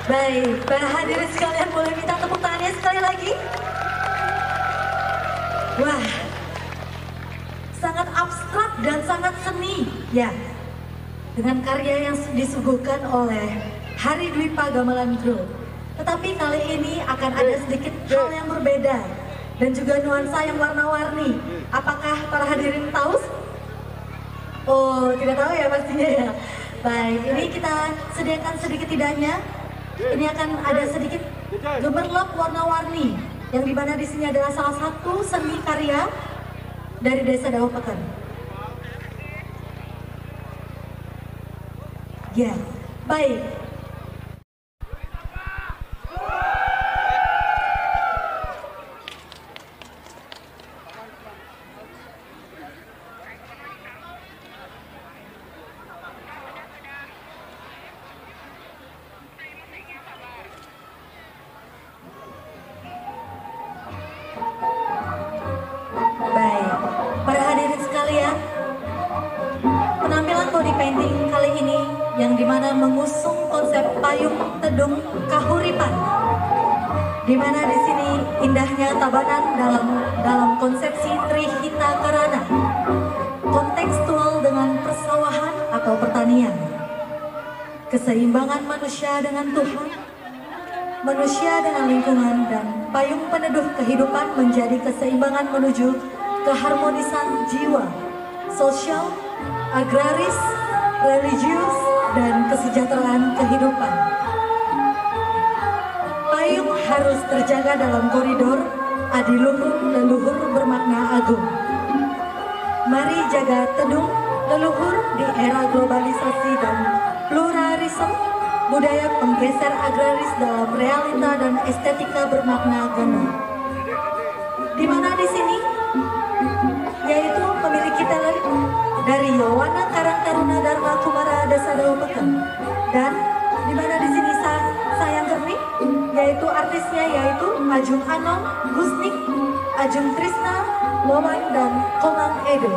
Baik, para hadirin sekalian boleh minta tepuk tangannya sekali lagi? Wah, sangat abstrak dan sangat seni, ya. Dengan karya yang disuguhkan oleh Hari Dwipa Gamelan Group. Tetapi kali ini akan ada sedikit hal yang berbeda dan juga nuansa yang warna-warni. Apakah para hadirin tahu? Oh, tidak tahu ya pastinya ya. Baik, ini kita sediakan sedikit tidaknya. Ini akan ada sedikit gemerlap warna-warni yang dimana di sini adalah salah satu seni karya dari Desa Daopaken. Ya, baik. kali ini yang dimana mengusung konsep payung teduh kahuripan, dimana di sini indahnya Tabanan dalam konsepsi Trihita Karana, kontekstual dengan persawahan atau pertanian, keseimbangan manusia dengan Tuhan, manusia dengan lingkungan, dan payung peneduh kehidupan menjadi keseimbangan menuju keharmonisan jiwa, sosial, agraris, religius, dan kesejahteraan kehidupan. Payung harus terjaga dalam koridor adiluhur leluhur bermakna agung. Mari jaga teduh leluhur di era globalisasi dan pluralisme, budaya penggeser agraris dalam realita dan estetika bermakna ganda. Di mana di sini yaitu memiliki talent dari Yowana Karang Taruna Dharma Kumara Desa Daupekan, dan di mana di sini sayang kerni yaitu artisnya yaitu Ajung Anom, Gusnik, Ajung Trisna, Loman, dan Komang Edo.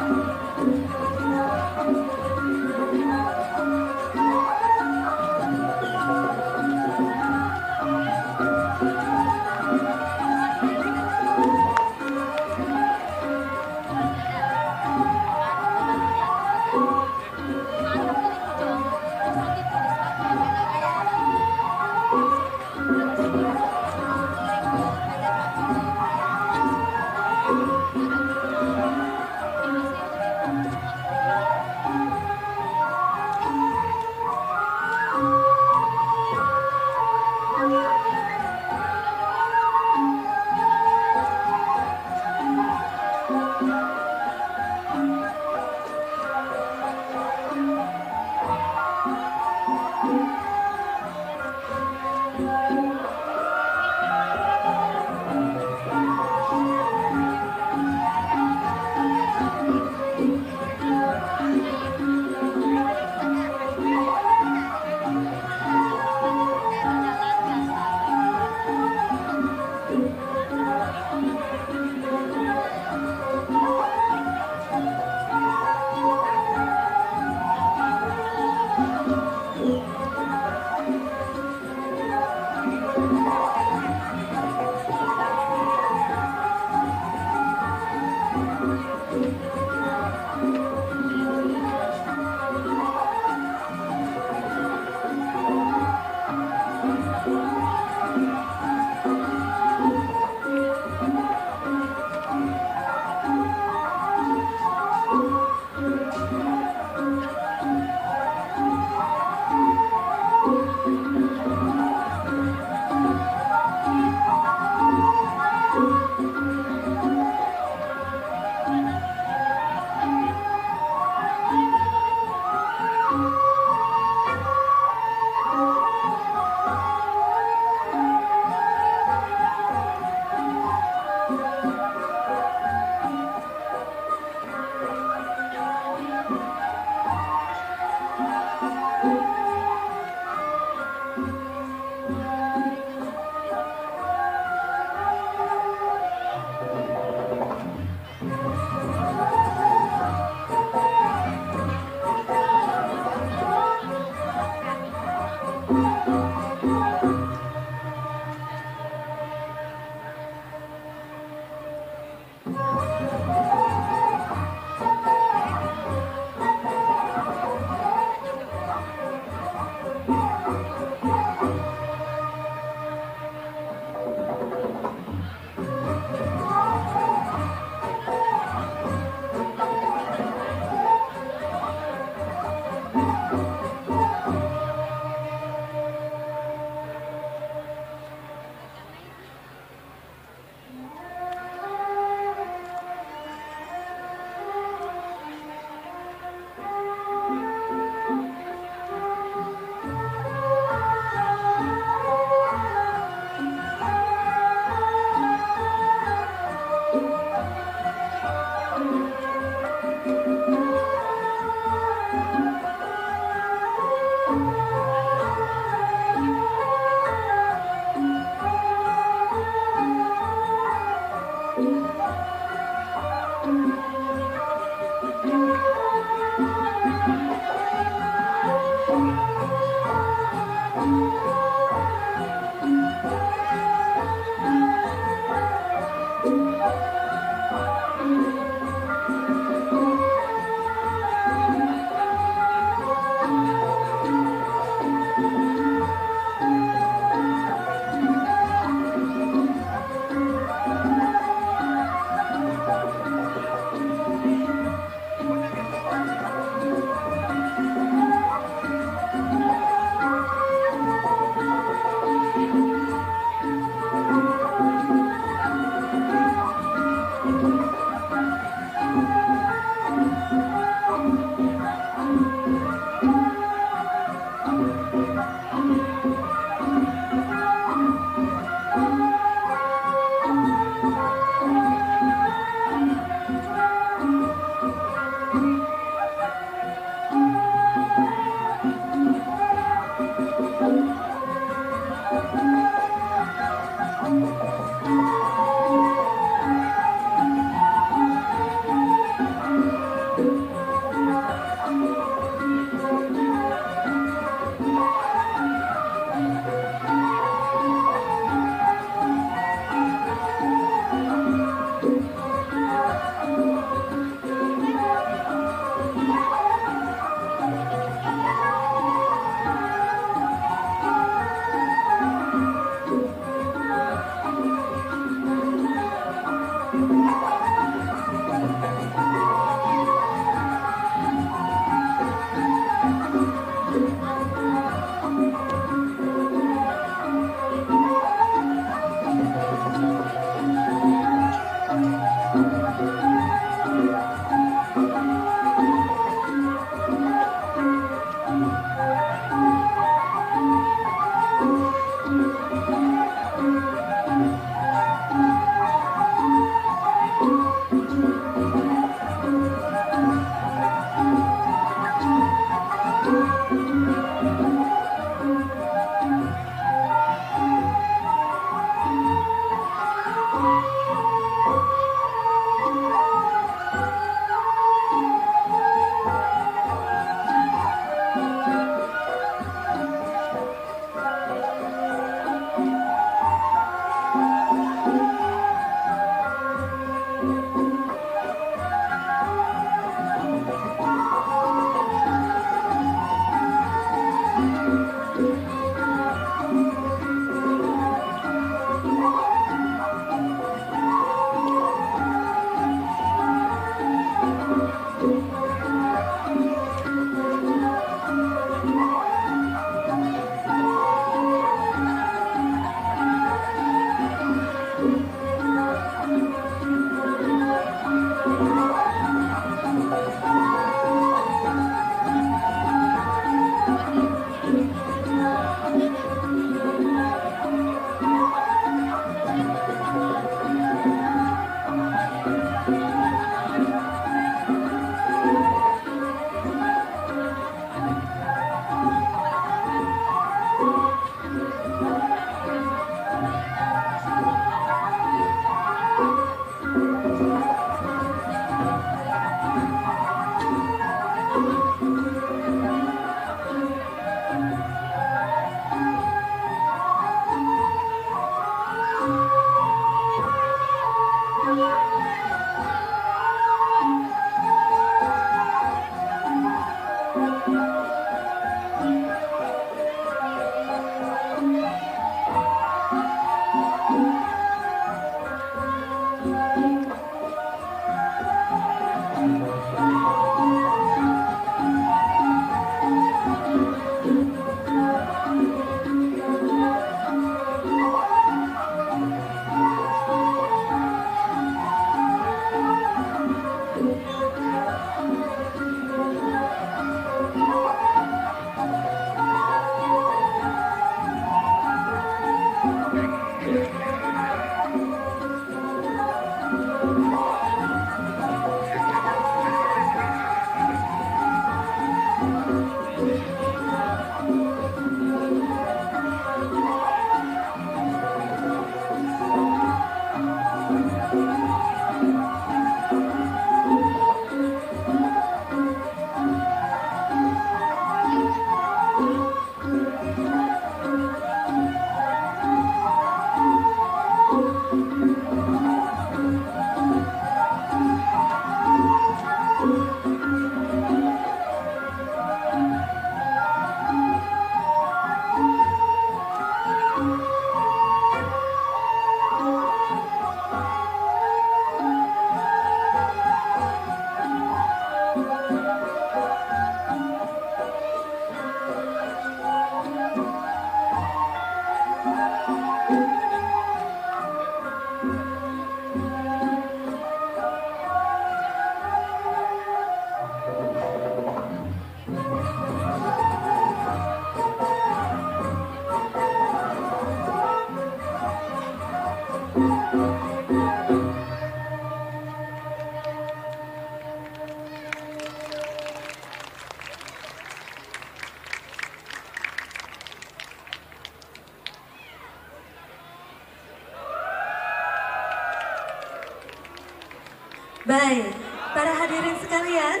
Baik, para hadirin sekalian,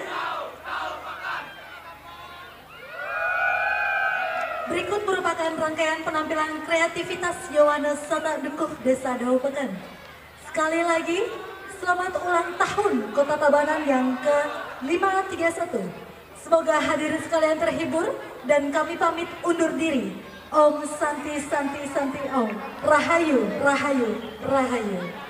berikut merupakan rangkaian penampilan kreativitas Yohanes Sota Dukuh Desa Daupaken. Sekali lagi, selamat ulang tahun Kota Tabanan yang ke-531. Semoga hadirin sekalian terhibur dan kami pamit undur diri. Om Santi Santi Santi Om. Rahayu, Rahayu, Rahayu.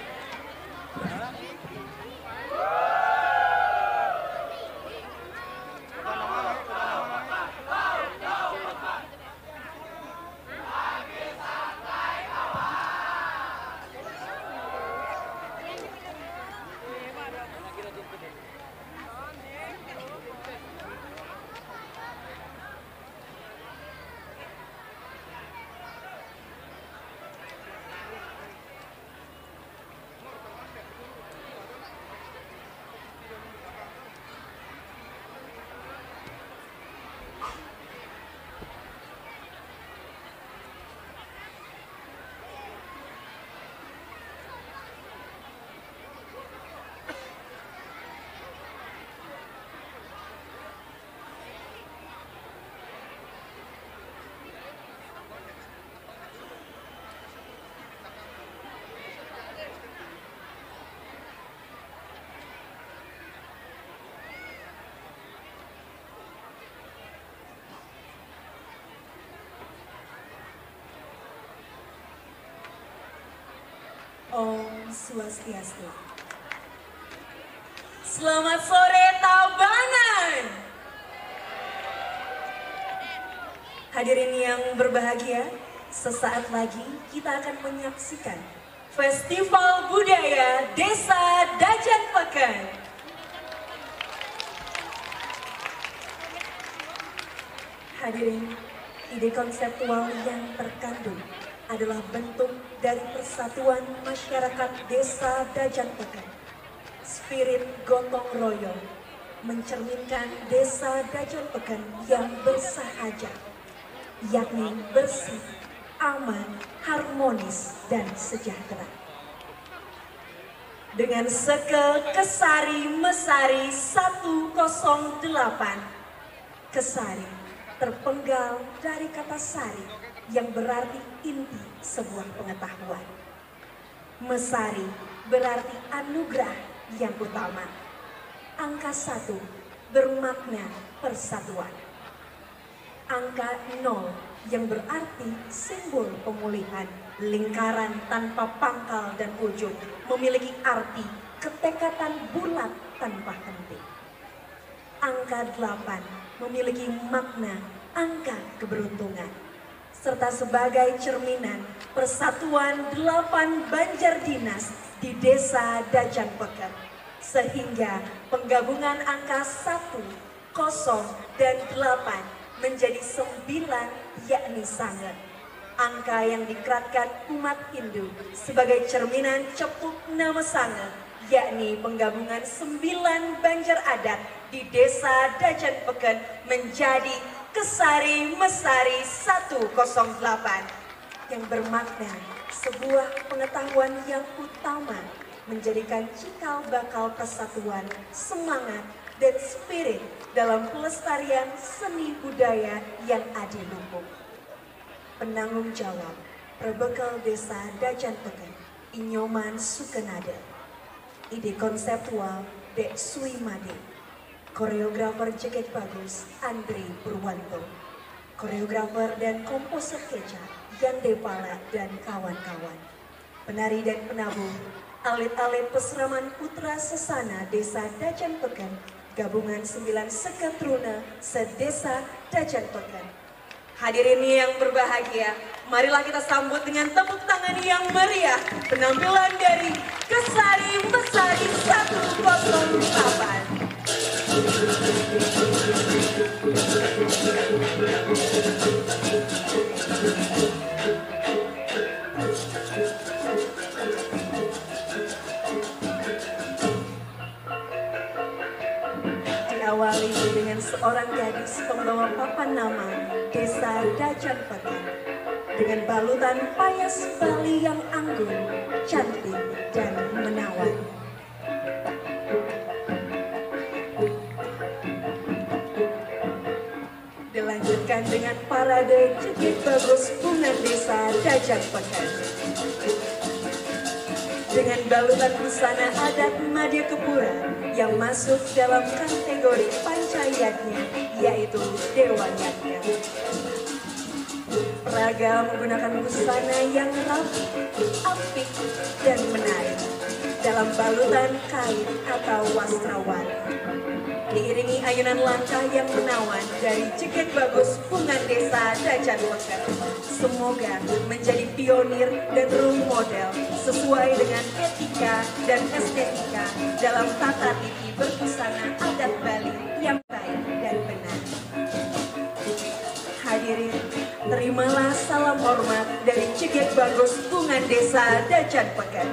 Om Swastiastu. Selamat sore Tabanan. Hadirin yang berbahagia, sesaat lagi kita akan menyaksikan Festival Budaya Desa Dajanpeken. Hadirin, ide konseptual yang terkandung adalah bentuk dari persatuan masyarakat Desa Dajanpeken. Spirit gotong royong mencerminkan Desa Dajanpeken yang bersahaja, yakni bersih, aman, harmonis, dan sejahtera. Dengan Seke Kesari Mesari 108, Kesari terpenggal dari kata sari yang berarti inti sebuah pengetahuan. Mesari berarti anugerah yang utama. Angka 1 bermakna persatuan. Angka 0 yang berarti simbol pemulihan. Lingkaran tanpa pangkal dan ujung memiliki arti ketekatan bulat tanpa henti. Angka 8 memiliki makna angka keberuntungan, serta sebagai cerminan persatuan 8 Banjar Dinas di Desa Dajanpeken. Sehingga penggabungan angka 1, 0, dan 8 menjadi 9, yakni sangat. Angka yang dikeratkan umat Hindu sebagai cerminan cepuk nama sangat, yakni penggabungan 9 Banjar adat di Desa Dajanpeken menjadi Kesari Mesari 108 yang bermakna sebuah pengetahuan yang utama menjadikan cikal bakal persatuan, semangat, dan spirit dalam pelestarian seni budaya yang adiluhung. Penanggung jawab Perbekal Desa Dajanpeken, Inyoman Sukenada. Ide konseptual Dek Suimade. Koreografer Jaket Bagus Andri Purwanto, koreografer dan komposer kecap Yande Pala dan kawan-kawan, penari dan penabuh alit-alit peseraman putra sesana Desa Dajanpeken, gabungan 9 seketruna sedesa Dajanpeken. Hadirin yang berbahagia, marilah kita sambut dengan tepuk tangan yang meriah penampilan dari Kesari Mesari 108. Diawali dengan seorang gadis pembawa papan nama Desa Dajanpeken dengan balutan payas Bali yang anggun, cantik, dan menawan. dilanjutkan dengan parade Cekik Bagus Bunga Desa Dajan Pekan. Dengan balutan busana adat Madya Kepura yang masuk dalam kategori pancayatnya, yaitu Dewa Yatnya. Raga menggunakan busana yang rapi, apik, dan menarik dalam balutan kain atau wasrawari. Diiringi ayunan langkah yang menawan dari Cekik Bagus Bunga Desa Dajan Pekan. Semoga menjadi pionir dan role model sesuai dengan etika dan estetika dalam tata titi berbusana adat Bali yang baik dan benar. Hadirin, terimalah salam hormat dari Cekik Bagus Bunga Desa Dajan Pekan.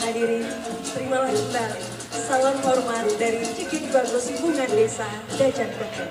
Hadirin, terimalah kembali salam hormat dari Cekik Bagus Bunga Desa Dajan Pekan.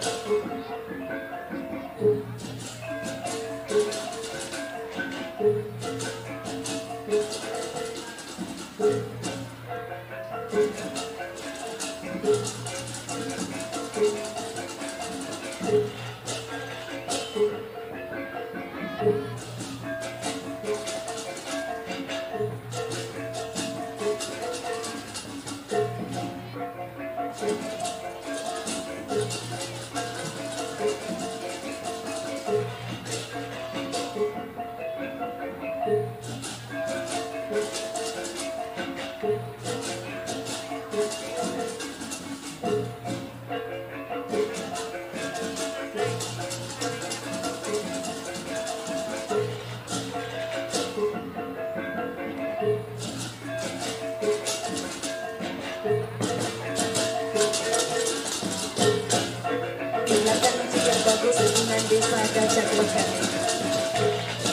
Desa Dajang Pekan.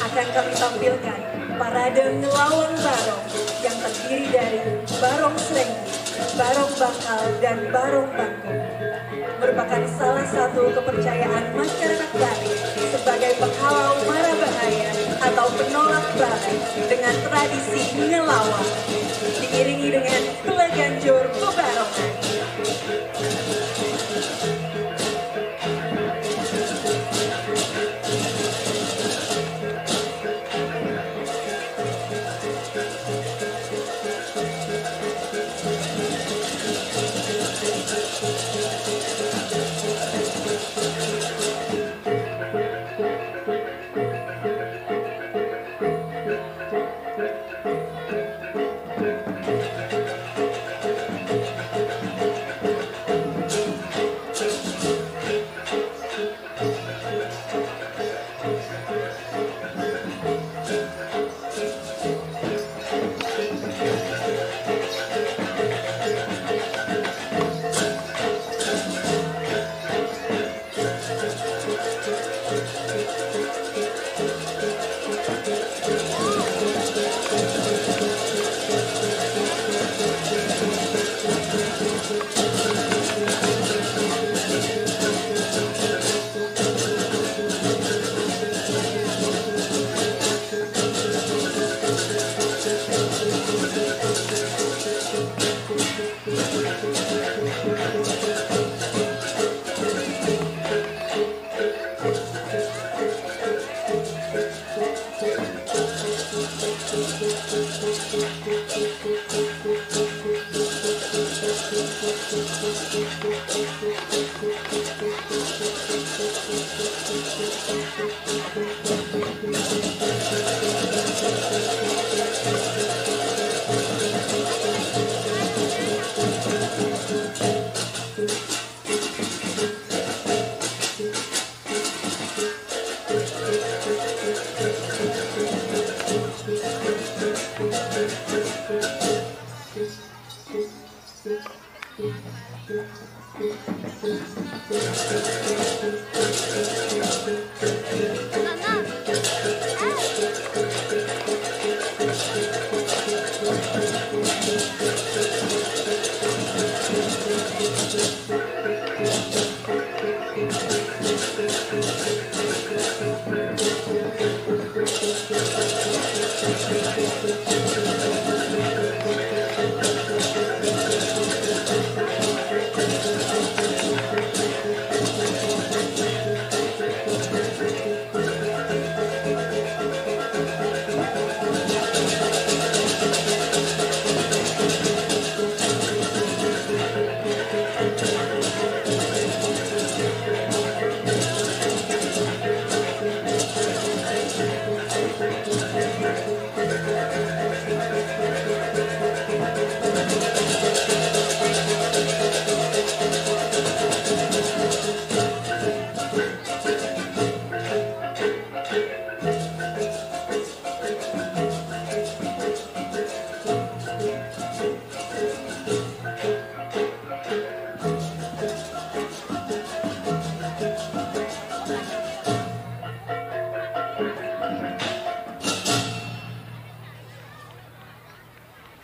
Akan kami tampilkan parade ngelawang barong yang terdiri dari barong Srenggi, barong Bakal, dan barong Bangkok. Merupakan salah satu kepercayaan masyarakat Bali sebagai penghalau mara bahaya atau penolak balai dengan tradisi ngelawang, diiringi dengan peleganjur bebarongan.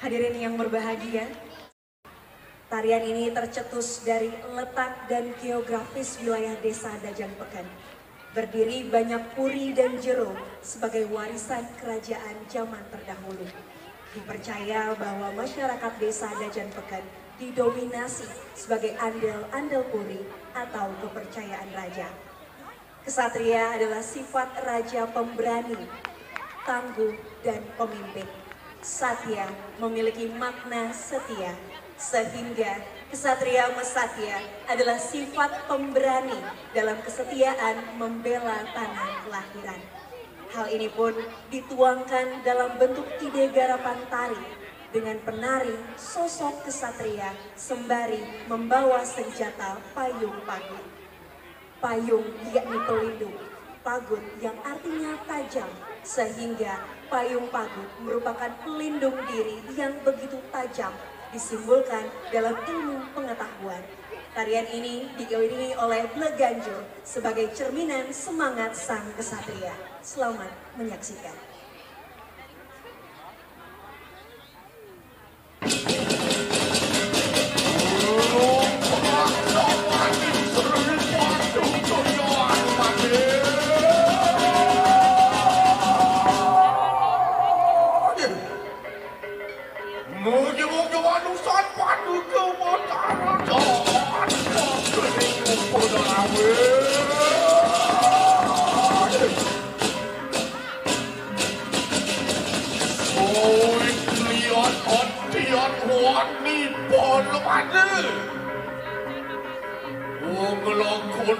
Hadirin yang berbahagia, tarian ini tercetus dari letak dan geografis wilayah Desa Dajang Pekan. Berdiri banyak puri dan jero sebagai warisan kerajaan zaman terdahulu. Dipercaya bahwa masyarakat Desa Dajang Pekan didominasi sebagai andal-andal puri atau kepercayaan raja. Kesatria adalah sifat raja pemberani, tangguh, dan pemimpin. Satya memiliki makna setia, sehingga kesatria mesatya adalah sifat pemberani dalam kesetiaan membela tanah kelahiran. Hal ini pun dituangkan dalam bentuk ide garapan tari dengan penari sosok kesatria sembari membawa senjata payung pagut. Payung yakni pelindung, pagut yang artinya tajam, sehingga payung pagut merupakan pelindung diri yang begitu tajam disimbolkan dalam ilmu pengetahuan. Tarian ini diiringi oleh Bleganjo sebagai cerminan semangat sang kesatria. Selamat menyaksikan.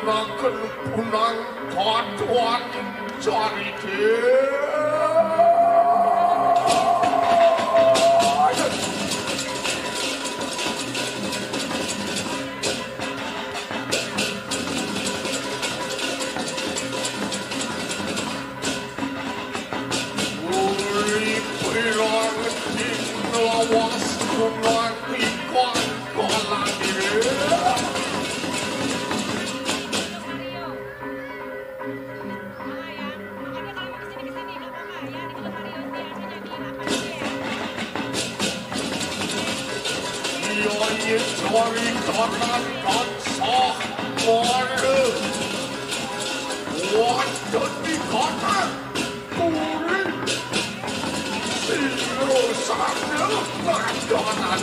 Melakukan punang katuan cari Uri pirang lawas punang ikon kolang Cari kanan dan sah warga Wadah di kanan Kuring Silo sana Makanan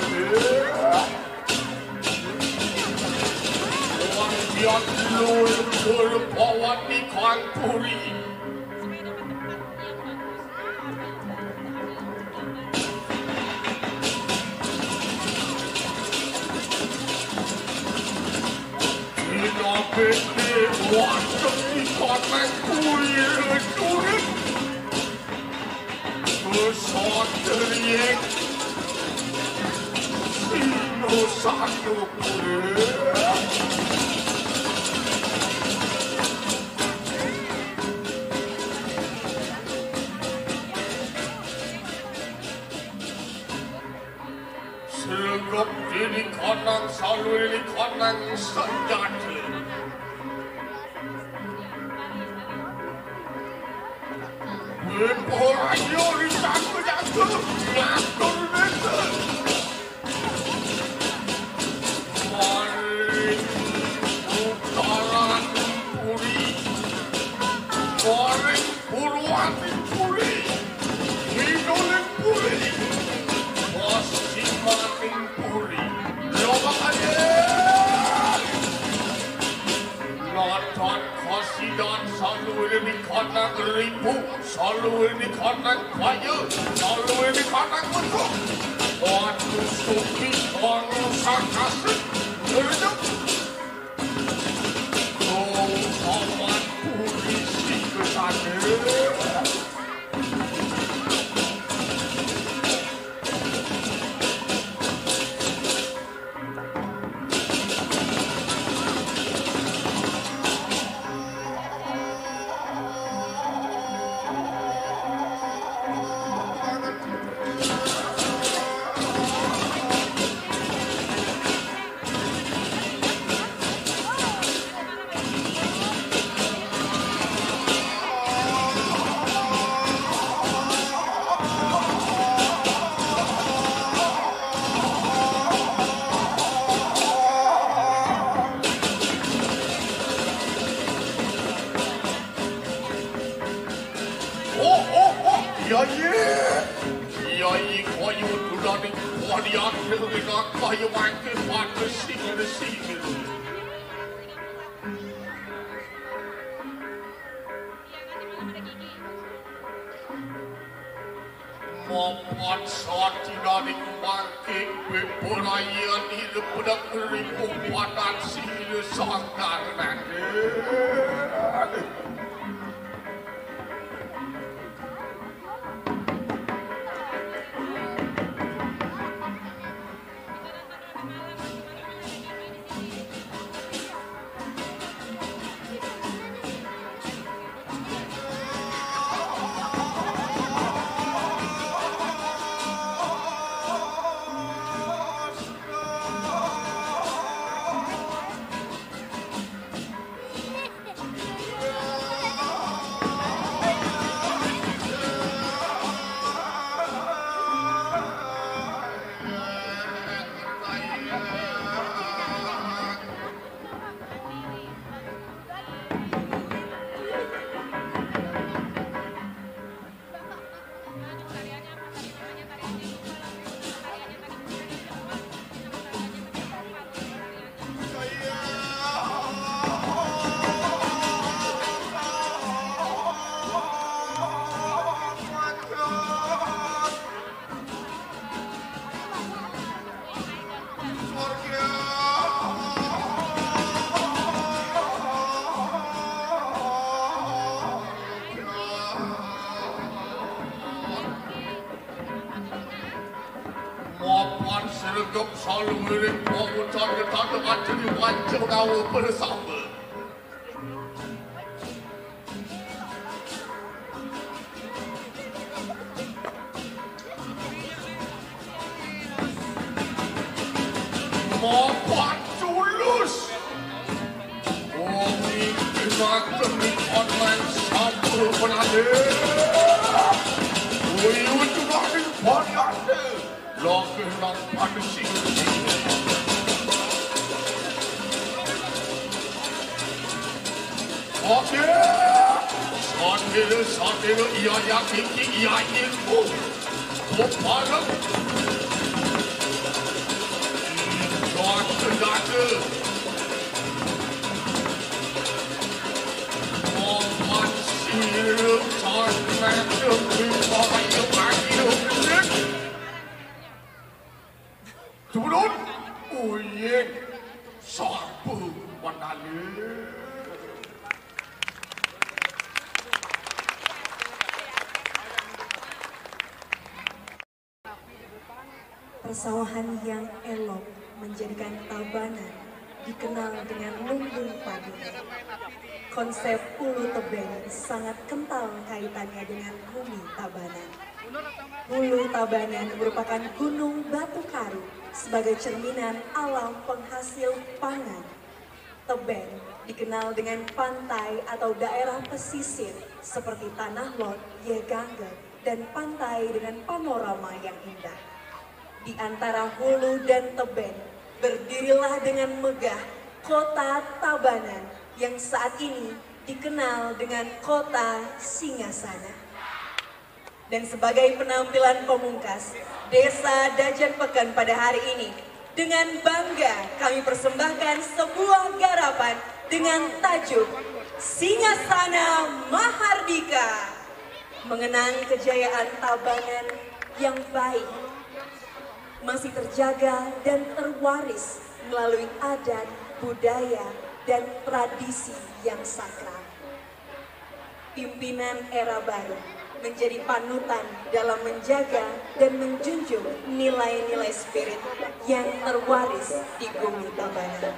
Wajah lul berbawa di kanturi Bete wadah di kanan kulir kulit Besar teriak Sino satu kulit Sergap di kanan selalu di kanan senjata Beporannya dijaga-jaga Ngatur neta Maring utaran puri Maring purwan puri Hidolin puri Wasimaning puri Loba aja Natan khasidan selalu di kanan ribu Selalu di kanan bayu Selalu di kanan bentuk Waktu suki orang sakasih Terjep Kau kawan polisi kesana Yai kayu tulani wadian dengan kayu makin pada sini. Mapat saat tidak dikembangkan beberayaan hidup pada ribu padan sini sangkar nanti. Panegap saluwiring pamucan ketandang ajeni wanceng ngawu bersama. Mapan tulus. Wongi dimakan di online sampul penade. Uyun juga di penade. Lagi lang panisi. Oke. Sambil ia yakin ia ilmu. Bukan. Tenaga Mohon sirup Sangat Bayu Bayu Turun Uyin Sabu Wanali Persawahan yang elok menjadikan Tabanan dikenal dengan lumbung padinya. Konsep Hulu Tebing sangat kental kaitannya dengan bumi Tabanan. Hulu Tabanan merupakan gunung batu karu sebagai cerminan alam penghasil pangan. Tebing dikenal dengan pantai atau daerah pesisir seperti Tanah Lot, Yegangge, dan pantai dengan panorama yang indah. Di antara hulu dan tebing, berdirilah dengan megah kota Tabanan yang saat ini dikenal dengan kota Singasana. Dan sebagai penampilan pemungkas, Desa Dajan Pekan pada hari ini, dengan bangga kami persembahkan sebuah garapan dengan tajuk Singasana Mahardika, mengenang kejayaan Tabanan yang baik, masih terjaga dan terwaris melalui adat, budaya, dan tradisi yang sakral. Pimpinan era baru menjadi panutan dalam menjaga dan menjunjung nilai-nilai spirit yang terwaris di bumi Tabanan.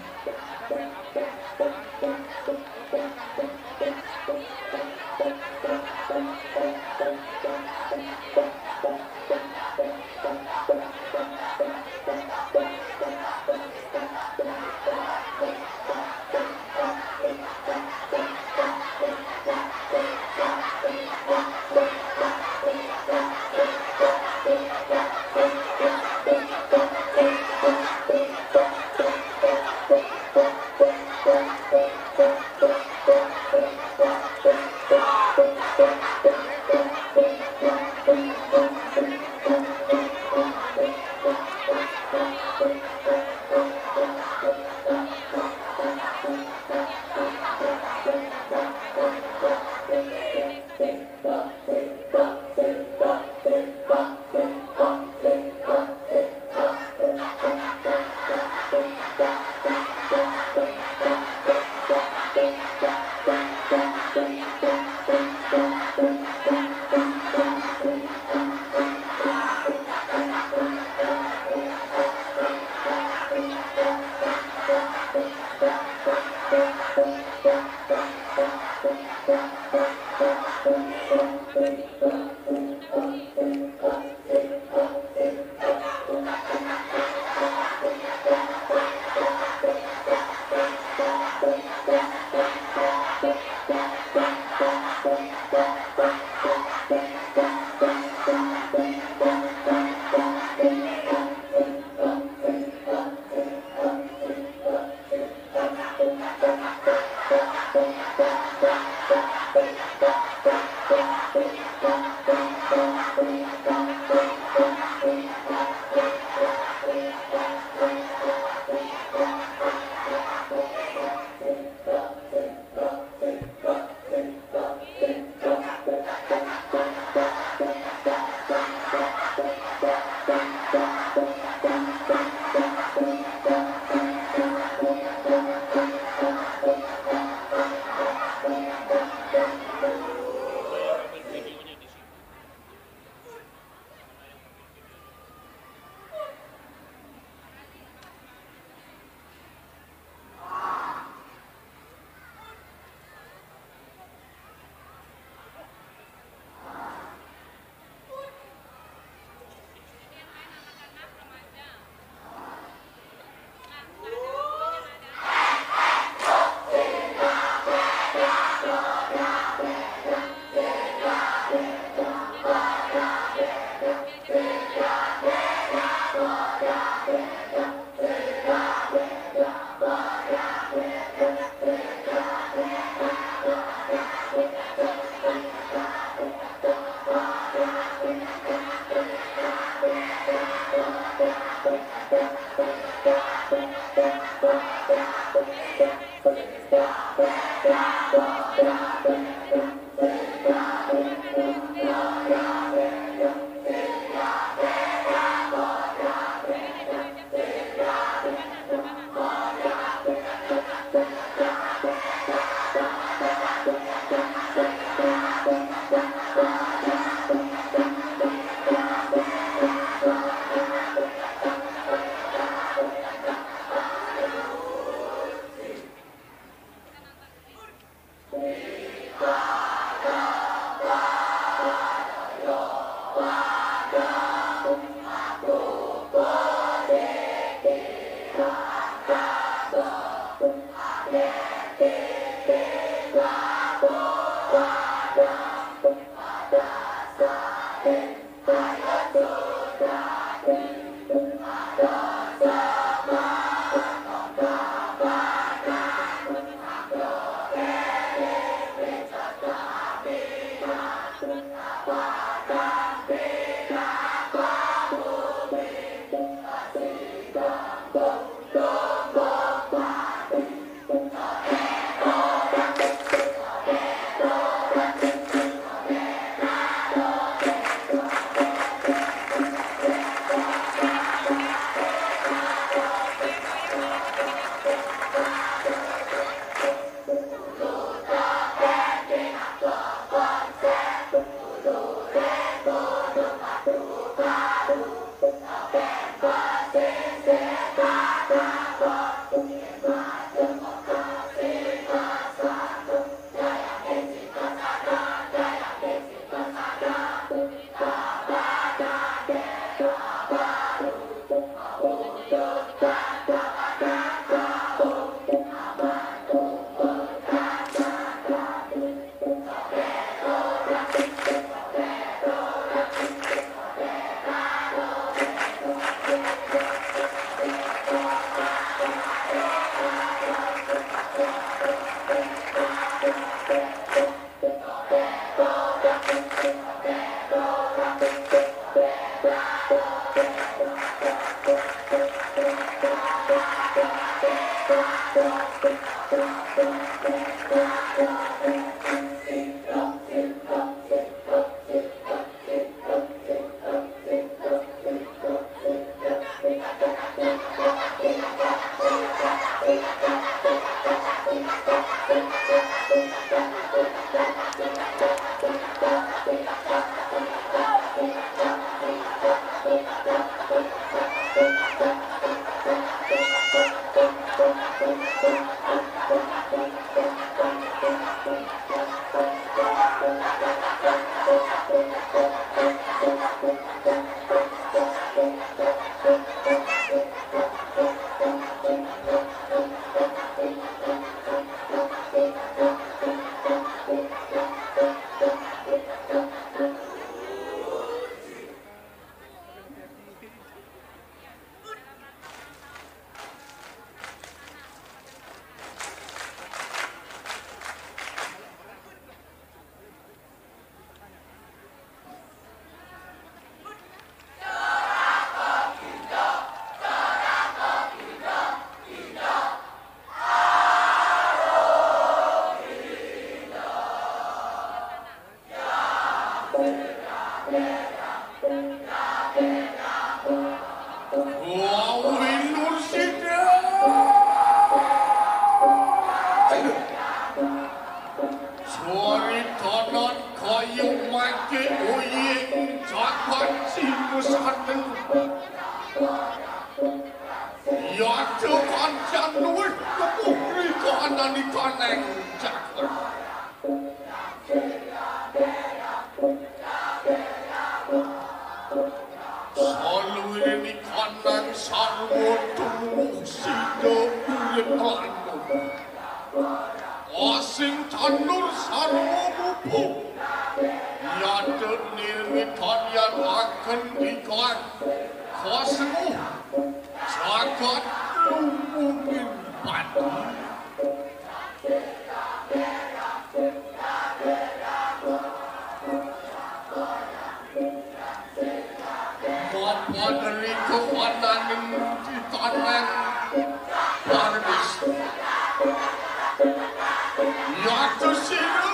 Ya tersira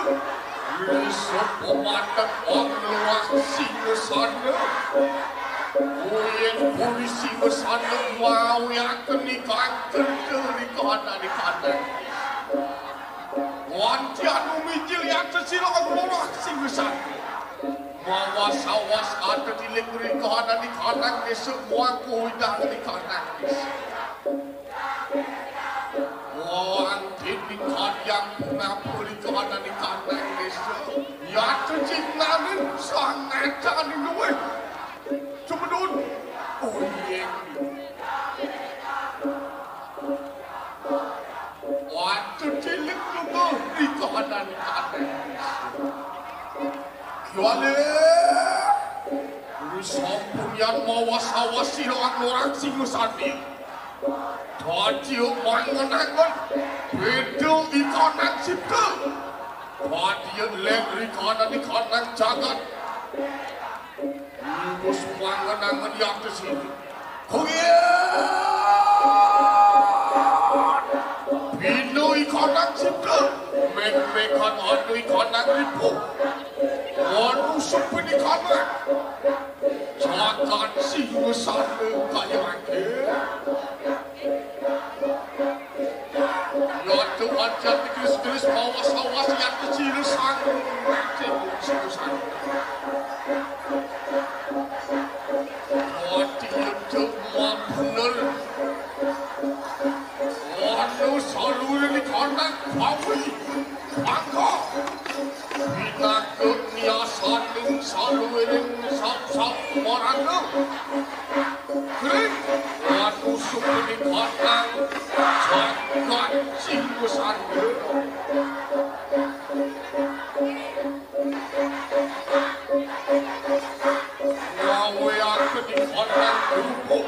Risa pematang orang singa sana Uyen polisi kesana mau yang kenikahan nikahan Wantian umijil yang tersira orang singa sana Mawas-awas ada di negeri kanan di kanan di semua kuidang di kanan di Wanti di yang mengapul di kanan di kanan di ya terciptanin sangat canggih gue cuma dun oh iya waktu cilik juga di kanan di kanan Kiwale, sampun yang mawas-awas orang singa sani. Tadi mangan-mangan, bedo ikanan cipta. Tadi leng ikanan jagat. Bos mangan-mangan yang di sini. Bedo ikanan cipta. Mek-mekan anu ikanan ribu. Waduh sampai di kanan Jangan singa sana kaya lagi Ya Tuhan jangan gelis-gelis awas-awas yang kecil sana Singa sana Waduh demam bener Waduh selalu di kanan Pawi Bangga Binakut niasaning saluring sap-sap marana Kering Watu supeni katang Jagat singa sana Ngawe aku di katang kerupuk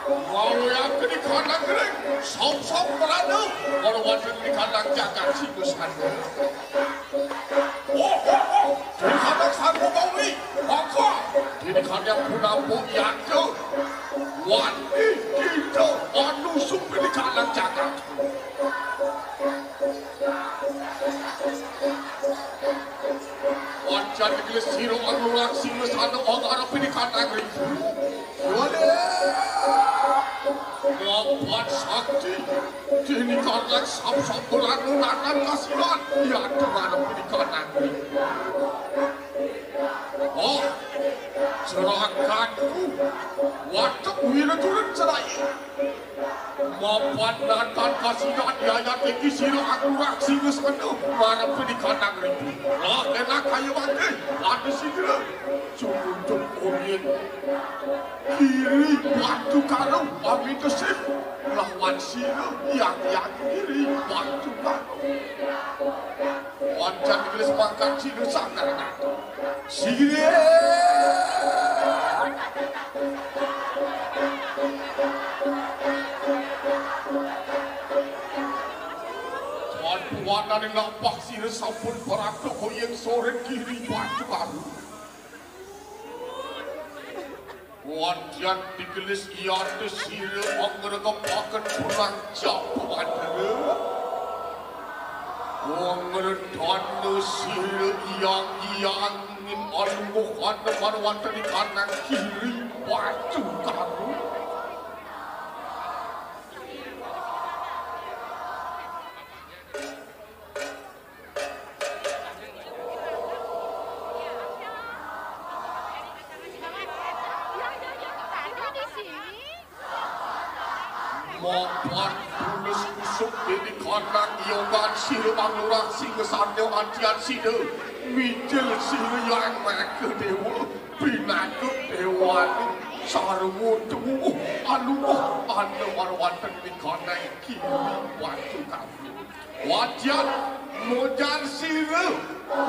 Ngawe aku di katang kering Sap-sap marana Kalau watu di katang jagat singa sana Dikadang sanggup bawi, maka dikadang punampu yaka Wani kita anu sumpi dikadang jagat Wajan digelis siro anu laksi mesana orang-orang dikadang ribu Wale Ngapat sakti Dikadang sap-sap beranu nanan kasihan Ya dengan dikadang ribu Oh, cerahkanku Watak wira turun cerai Mapan natan kasihan Yaya tinggi siro aku raksi ngesana Marah pedikadang ribu Lah kena kaya bangke Ada sidra Cuma-cuma komin Kiri batu karau Amin kesip Lawan siro Yang kiri batu karau Wancan digelis makan siro sangkar nato Sire Tuan puan dari nampak sire sampun berakto koyeng sore kiri batu karu Wancan digelis iate sire anggeregapakan pulang japuan Wangeredana sire yang ingin almukan marwatan di kanan kiri batu karu Mapan tulus kusuk di kanan iogan sire angurang singa sandel antian sire Mijil sire yang mereka dewa Binakut dewa Sarungu tubuh aluh anu marwatan di kanan kiri batu karu Wajan mojan sire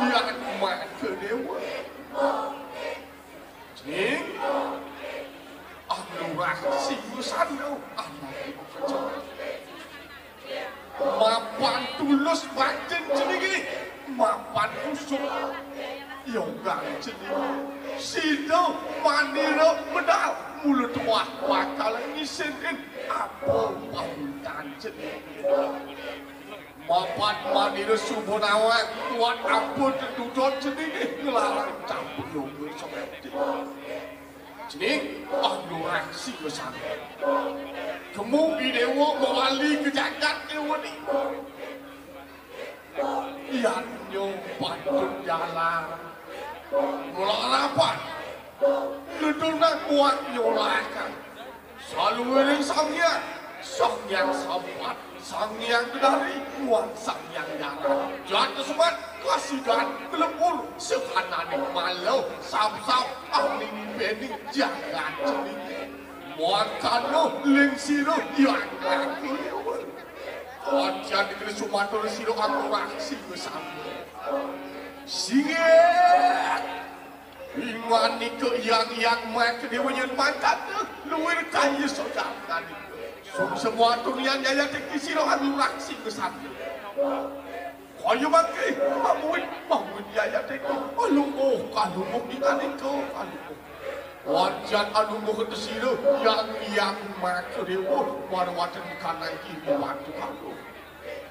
yang mereka dewa Cing Anurah singa sandel Mapan tulus batin jenigi Mapan kusuk Yogang jenigi Sido manira medal Mulut wah bakal ngisinin Apa pahutan jenigi mapan manir subunawan tuan ampun dudon jenih ngelarang campur seperti jenih ahlu reaksi bersama kemungkinan dewa mewali kejagat dewa ni yang nyopatun jalan mulai rapat kedunak kuat nyolakan selalu yang sang yang sampat sang yang dari kuat sang yang jalan jangan kesemat kasih dan kelempur sekanan malau sam-sam ahli bening jangan jenis muakano lengsiro yang laku Wajan dikira sumatur siro aku raksi bersama singet ingwani ke yang mereka dewayan mantap luar kaya sodakan semua turian jaya teki siro aku raksi bersama kaya bangke mamuin jaya teki alumuh ikan itu alumuh wajan alumuh ke siro yang mereka dewa warwatan kanan kiri waktu kalu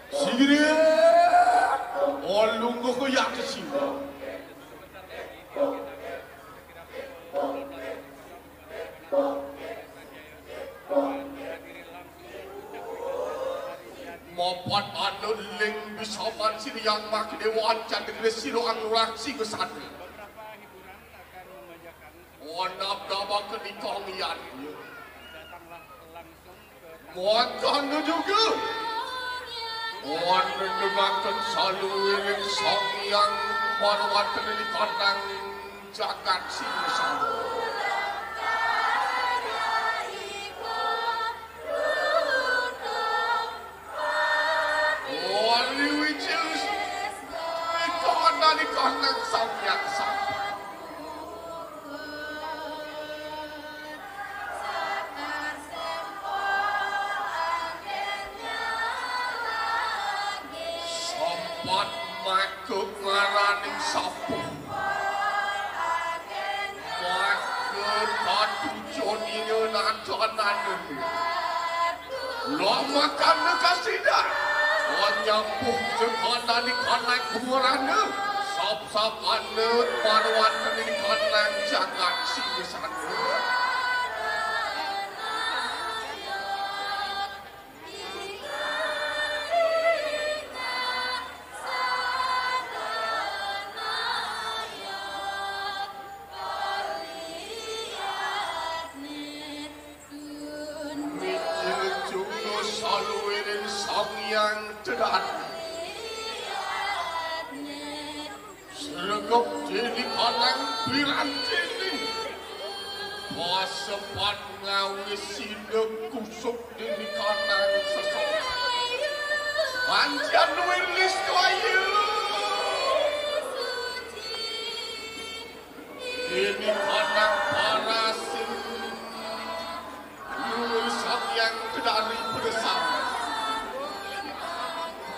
sigiret alumuh ke yang ke siro maupun anu ling bisa mansir yang makin dewan cantik siro anu raksi kesana wanap nama kenikahian muakan juga wan mendengarkan selalu iring sang yang warwatan di kandang jagat singsan wali wicus di kandang sang yang sang sempat makuk ngaraning sapu makuk tadi joninya nancanan lo makan nekasidah menyampuh jengkana di kanak bumurana sap-sap ane marwan di kanak jagat singsan yang cedat sergap jadi kanan piranti pasepan ngawis sinek kusuk jadi kanan sesok panjang wilis tuayu ini kanan parasin lurusak yang dari bersama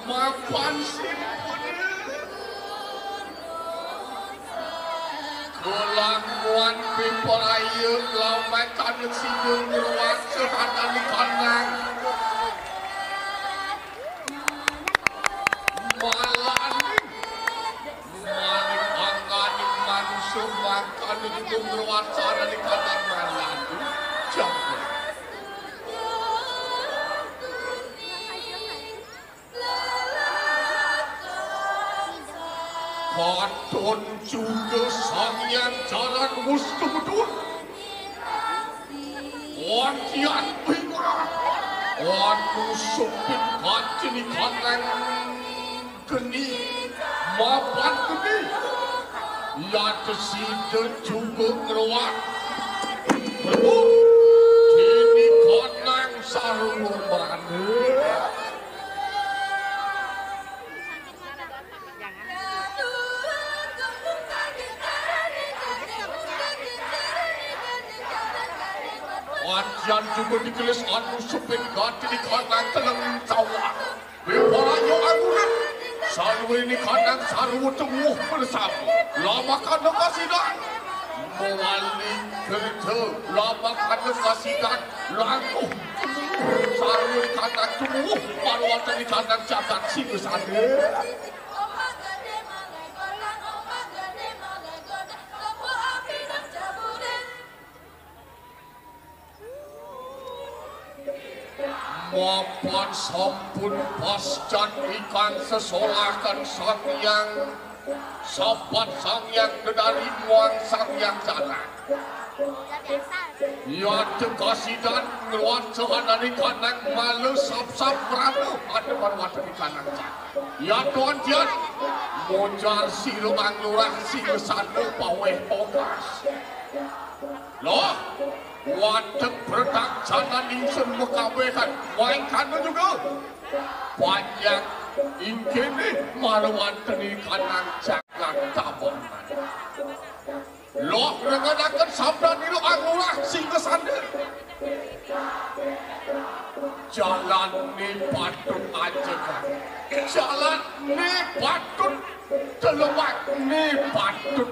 mapan simpunya kelakuan pimperaya lamakan sidung ruang sehatan di kandang malaning manik anganik manusia makan di ruang sana di kandang malaning jangan Katon juga sang yang jalan mustu betul. Wakian bingung. Wanu sopin kacini kanang geni. Mapan geni. Yata sida juga ngerawat. Berbuk. Kini kanang sarung mana. Wajan juga dikelis anu supin ganti di kandang tenang cawa. Bebaranyo agunan. Selalu ini kandang sarwa temuh bersama. Lama kandang kasidan. Mewali kerja. Lama kandang kasidan. Langkuh. baru di kandang tubuh, baru wonten di kandang jagat Singasana. Mapan sampun pascan ikan sesolakan sang yang sobat sang yang dari muang sang yang jalan. Ya tegasi dan ngeluar sehadan di kandang malu sap-sap meranu ada marwatan di kandang jalan. Ya tuan tian mojar silumang lurah Singasana paweh pokas. Loh, wadah berdak jalan insun mekawekan, mainkan juga. Banyak ingkini marwatan di kandang jalan tabanan. Loh, rekan-rekan sabda nilu angurah Singasana. Jalan ni patut aja kan. Jalan ni patut terlewat ni patut.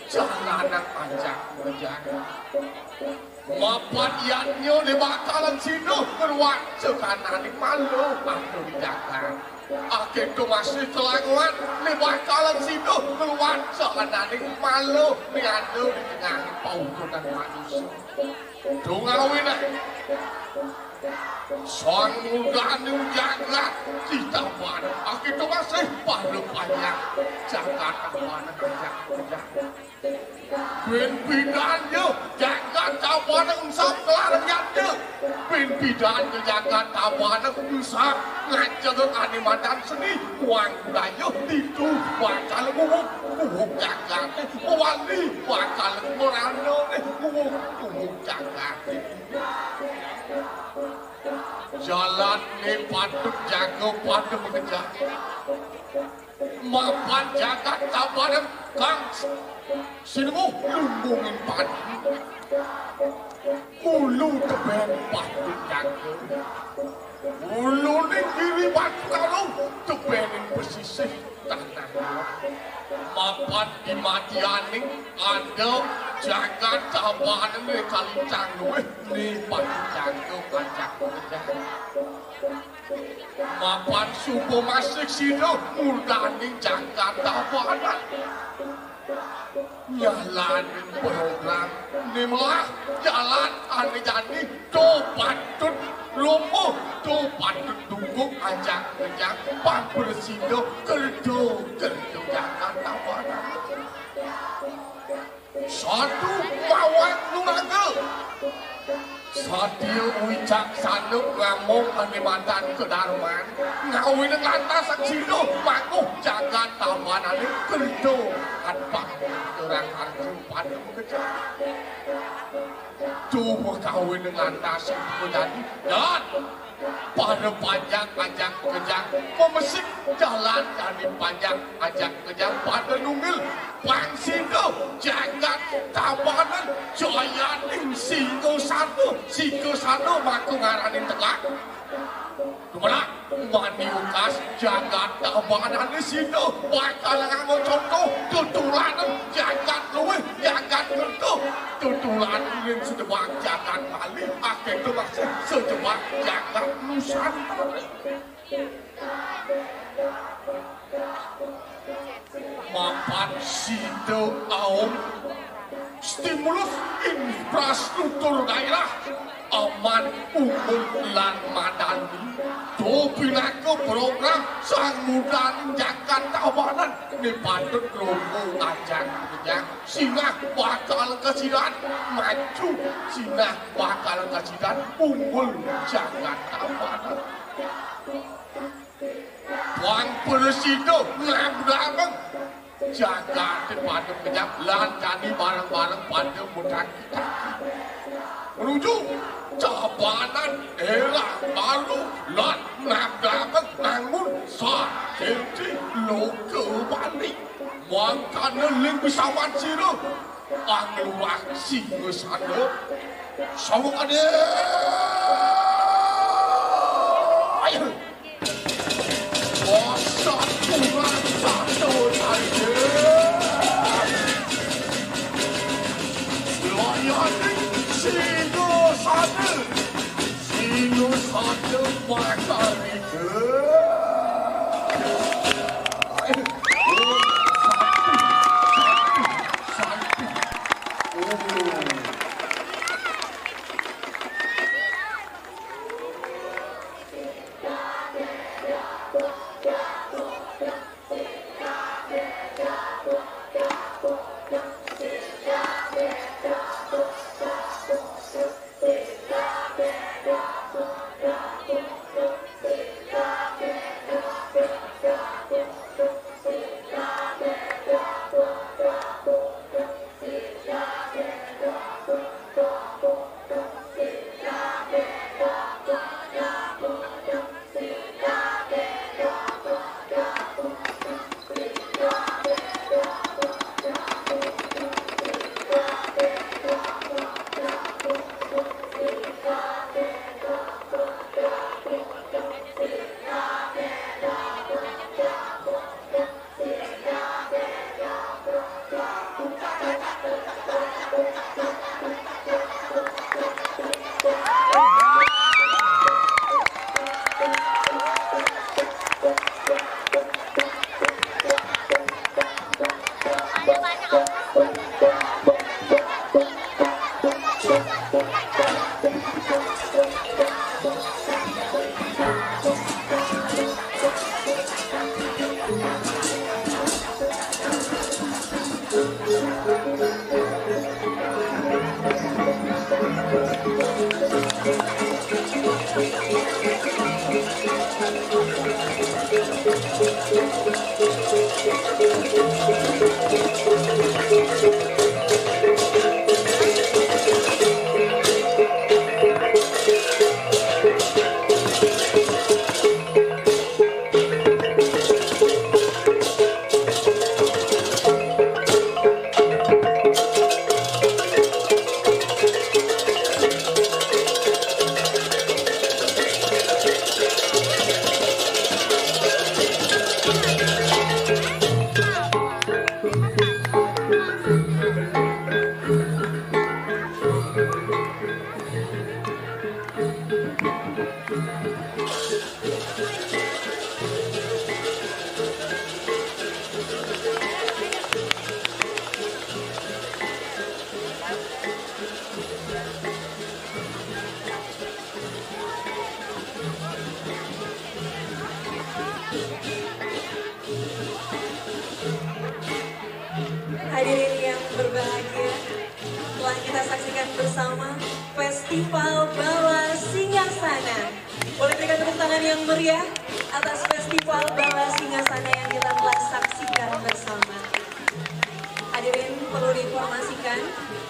Jalanan panjang berjalan. Mapan iannya di bakalan sini keluar sekanan di malu aku di jalan. Akhir tu masih kelanguan di bakalan sini keluar sekanan di malu di adu di tengah paukutan manusia. Tungawin Sang muda ni jagat kita pada akhir tu masih pada banyak jagat tawanan jagat. Ben bidannya jagat tawanan usap kelarangnya. Ben bidannya jagat tawanan usap ngajar animatan seni uang budaya itu bakal ngubuk jagat. Wali bakal merano ngubuk jagat. Jalan ni patut jaga pada mengejar. Mapan jagat tabaran kang sinu lumbungin padi. Mulu teben patut jaga. Mulu ni kiri bakal tebenin pesisih tanah. Mapan di matianing ada jagat tabaran ni kalincang luwe ni patut jaga pajak mengejar. Mapan subuh masuk sini murdaning jagat tabanan. Jalan program ni malah jalan ane jadi tu patut lumpuh tu patut dukung ajak ngejak pampersido kerja jagat tabanan. Satu mawat nuraga. Sadio ucap sanuk ngamong animatan kedarman ngawin lantas saksino makuh jagat tabanan kerja anpak orang arju pada mengejar tubuh kawin lantas menjadi dan pada panjang ajak kejang memesik jalan dari panjang ajak kejang pada nunggil pangsido jagat tabanan jaya ning Singasana maku ngaranin tegak kemana mani ukas jagat tabanan di sini bakal nganggo contoh tutulanan jagat luwih jagat kentuh tutulan ini sedebak jagat Bali akhir itu masih sedebak jagat Nusantara. Mapan sido aum stimulus infrastruktur daerah aman umum lan madani do pinaku program sang muda jagat tabanan ni patut krungu ajak kejang sinah bakal kesidan maju sinah bakal kesidan unggul jagat tabanan. Wang Presiden ngabang jaga pada kejap lan jadi barang-barang pada mudah kita menuju tabanan era baru lan ngabang bangun sakiti loke Bali makanya ling pesawat sini angluah Singasana sawung ada ayo Wasak kurang satu saja. Layanin Singasana matahari ke. Hadirin yang berbahagia, telah kita saksikan bersama Festival Bala Singgasana. Boleh berikan tepuk tangan yang meriah atas Festival Bala Singgasana yang kita telah saksikan bersama. Hadirin perlu diinformasikan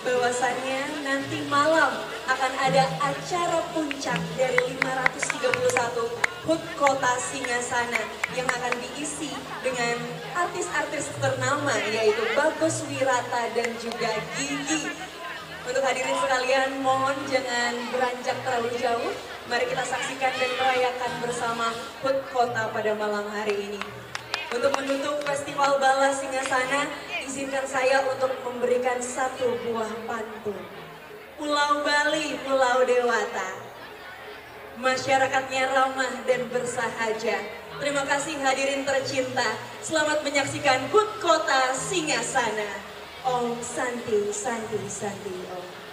bahwasannya nanti malam akan ada acara puncak dari 531 HUT Kota Singgasana yang akan diisi dengan artis-artis ternama yaitu Bagus Wirata dan juga Gigi. Untuk hadirin sekalian, mohon jangan beranjak terlalu jauh. Mari kita saksikan dan merayakan bersama HUT Kota pada malam hari ini. Untuk menutup Festival Bala Singgasana, izinkan saya untuk memberikan satu buah pantun. Pulau Bali, Pulau Dewata. Masyarakatnya ramah dan bersahaja. Terima kasih hadirin tercinta. Selamat menyaksikan HUT Kota Singgasana. Om Santi, Santi, Santi, Om.